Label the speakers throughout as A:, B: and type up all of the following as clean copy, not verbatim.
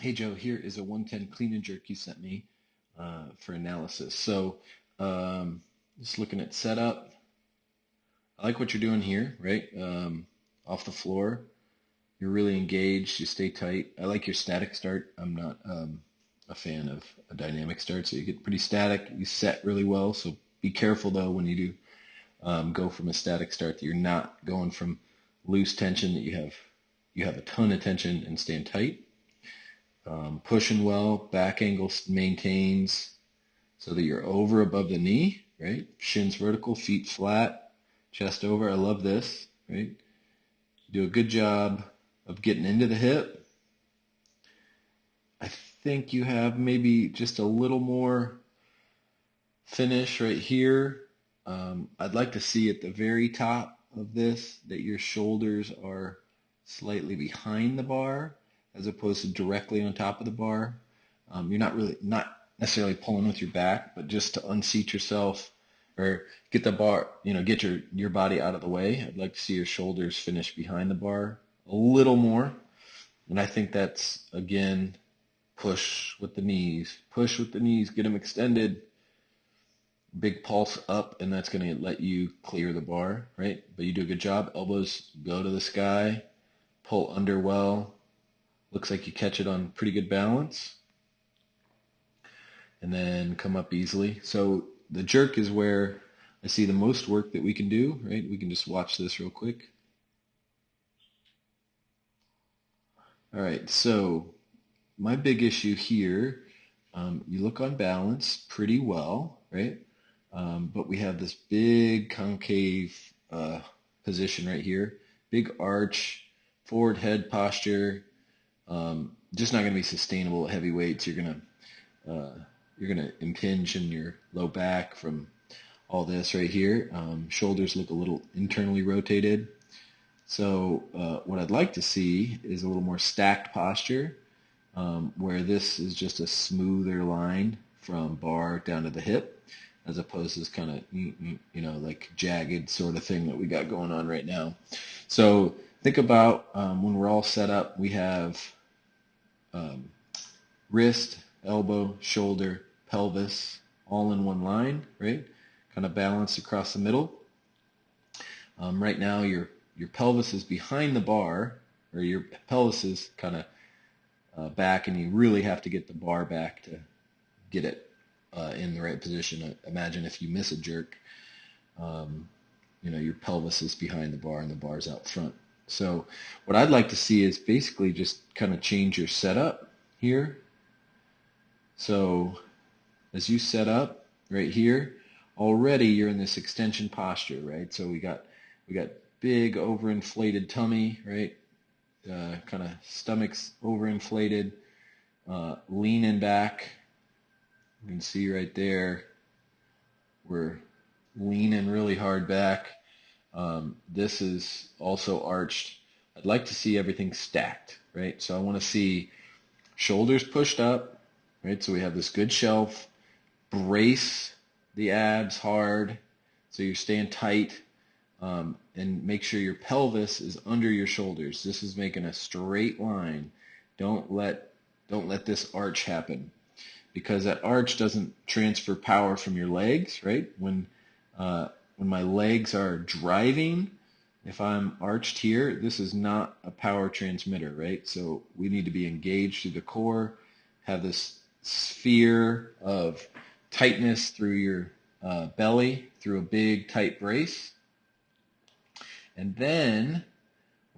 A: Hey Joe, here is a 110 clean and jerk you sent me for analysis. So just looking at setup, I like what you're doing here, right? Off the floor, you're really engaged, you stay tight. I like your static start. I'm not a fan of a dynamic start, so you get pretty static. You set really well, so be careful though when you do go from a static start that you're not going from loose tension, that you have a ton of tension and staying tight. Pushing well, back angle maintains so that you're over above the knee, right? Shins vertical, feet flat, chest over. I love this, right? Do a good job of getting into the hip. I think you have maybe just a little more finish right here. I'd like to see at the very top of this that your shoulders are slightly behind the bar as opposed to directly on top of the bar. You're not necessarily pulling with your back, but just to unseat yourself or get the bar, get your body out of the way. I'd like to see your shoulders finish behind the bar a little more. And I think that's, again, push with the knees. Push with the knees, get them extended. Big pulse up, and that's going to let you clear the bar, right? But you do a good job. Elbows go to the sky. Pull under well. Looks like you catch it on pretty good balance. And then come up easily. So the jerk is where I see the most work that we can do, right? We can just watch this real quick. All right, so my big issue here, you look on balance pretty well, right? But we have this big concave position right here, big arch, forward head posture, just not going to be sustainable at heavy weights. You're gonna impinge in your low back from all this right here. Shoulders look a little internally rotated. So what I'd like to see is a little more stacked posture, where this is just a smoother line from bar down to the hip, as opposed to this kind of, like jagged sort of thing that we got going on right now. So think about when we're all set up, we have um, wrist, elbow, shoulder, pelvis, all in one line, right? Kind of balanced across the middle. Right now, your pelvis is behind the bar, or your pelvis is kind of back, and you really have to get the bar back to get it in the right position. Imagine if you miss a jerk, your pelvis is behind the bar and the bar's out front. So what I'd like to see is basically just kind of change your setup here. So as you set up right here, already you're in this extension posture, right? So we got big overinflated tummy, right? Kind of stomach's overinflated, leaning back. You can see right there, we're leaning really hard back. This is also arched. I'd like to see everything stacked, right? So I want to see shoulders pushed up, right? So we have this good shelf. Brace the abs hard so you're staying tight, and make sure your pelvis is under your shoulders. This is making a straight line. Don't let this arch happen, because that arch doesn't transfer power from your legs, right? When my legs are driving, if I'm arched here, this is not a power transmitter, right? So we need to be engaged through the core, have this sphere of tightness through your belly, through a big tight brace. And then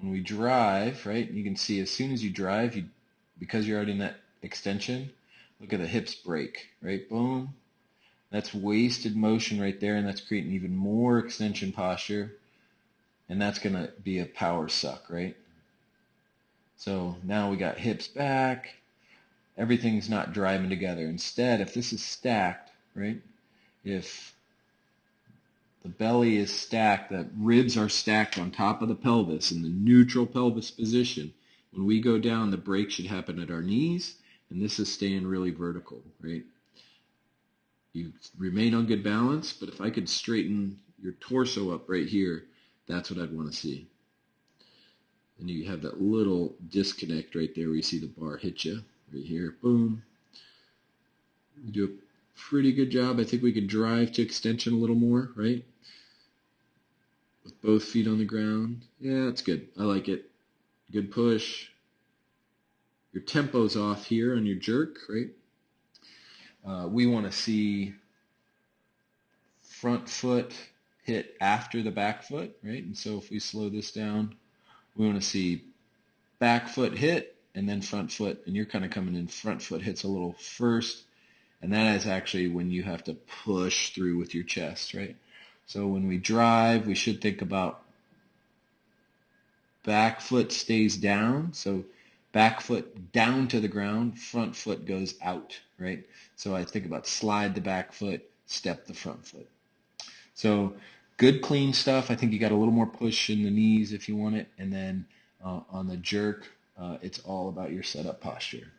A: when we drive, right, you can see as soon as you drive, because you're already in that extension, look at the hips break, right? Boom. That's wasted motion right there, and that's creating even more extension posture, and that's going to be a power suck, right? So now we got hips back. Everything's not driving together. Instead, if this is stacked, right, if the belly is stacked, the ribs are stacked on top of the pelvis in the neutral pelvis position, when we go down, the break should happen at our knees, and this is staying really vertical, right? You remain on good balance, but if I could straighten your torso up right here, that's what I'd want to see. And you have that little disconnect right there where you see the bar hit you, right here, boom. We do a pretty good job. I think we can drive to extension a little more, right? With both feet on the ground. Yeah, that's good. I like it. Good push. Your tempo's off here on your jerk, right? We want to see front foot hit after the back foot, right? And so if we slow this down, we want to see back foot hit and then front foot, and you're kind of coming in, front foot hits a little first, and that is actually when you have to push through with your chest, right? So when we drive, we should think about back foot stays down, so back foot down to the ground, front foot goes out, right? So I think about slide the back foot, step the front foot. So good clean stuff. I think you got a little more push in the knees if you want it, and then on the jerk, it's all about your setup posture.